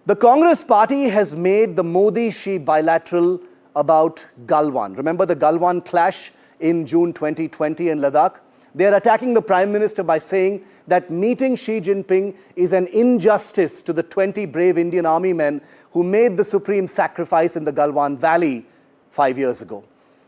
The Congress party has made the Modi-Xi bilateral about Galwan. Remember the Galwan clash in June 2020 in Ladakh? They are attacking the Prime Minister by saying that meeting Xi Jinping is an injustice to the 20 brave Indian army men who made the supreme sacrifice in the Galwan Valley 5 years ago.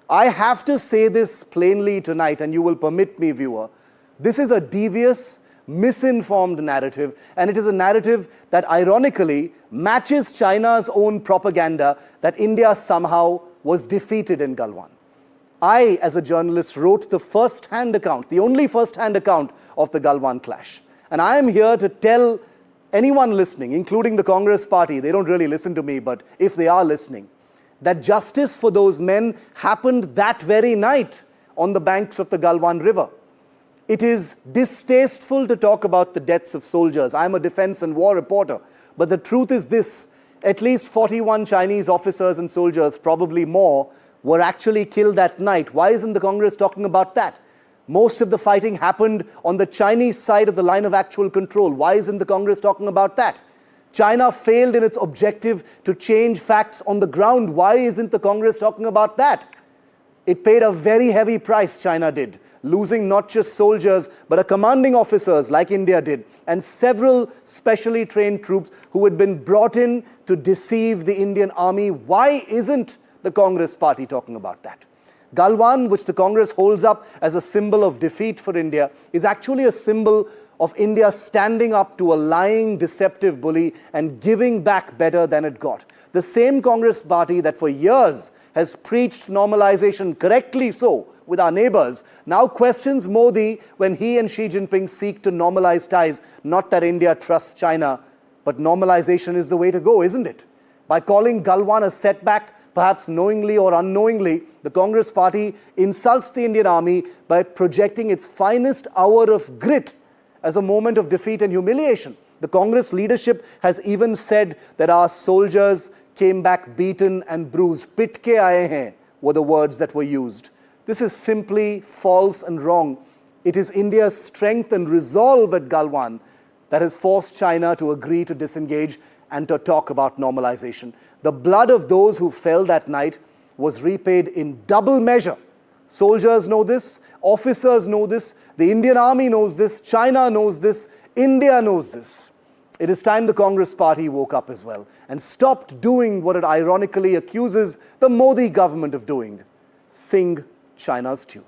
I have to say this plainly tonight, and you will permit me, viewer. This is a devious, misinformed narrative, and it is a narrative that ironically matches China's own propaganda that India somehow was defeated in Galwan. I, as a journalist, wrote the first-hand account, the only first-hand account of the Galwan clash. And I am here to tell anyone listening, including the Congress party, they don't really listen to me, but if they are listening, that justice for those men happened that very night on the banks of the Galwan River. It is distasteful to talk about the deaths of soldiers. I'm a defense and war reporter. But the truth is this, at least 41 Chinese officers and soldiers, probably more, were actually killed that night. Why isn't the Congress talking about that? Most of the fighting happened on the Chinese side of the line of actual control. Why isn't the Congress talking about that? China failed in its objective to change facts on the ground. Why isn't the Congress talking about that? It paid a very heavy price, China did, losing not just soldiers, but a commanding officers like India did, and several specially trained troops who had been brought in to deceive the Indian army. Why isn't the Congress party talking about that? Galwan, which the Congress holds up as a symbol of defeat for India, is actually a symbol of India standing up to a lying, deceptive bully and giving back better than it got. The same Congress party that for years has preached normalization, correctly so, with our neighbors, now questions Modi when he and Xi Jinping seek to normalize ties. Not that India trusts China, but normalization is the way to go, isn't it? By calling Galwan a setback, perhaps knowingly or unknowingly, the Congress party insults the Indian army by projecting its finest hour of grit as a moment of defeat and humiliation. The Congress leadership has even said that our soldiers came back beaten and bruised. Pit ke aaye hain were the words that were used. This is simply false and wrong. It is India's strength and resolve at Galwan that has forced China to agree to disengage and to talk about normalization. The blood of those who fell that night was repaid in double measure. Soldiers know this, officers know this, the Indian army knows this, China knows this, India knows this. It is time the Congress party woke up as well and stopped doing what it ironically accuses the Modi government of doing: sing China's tune.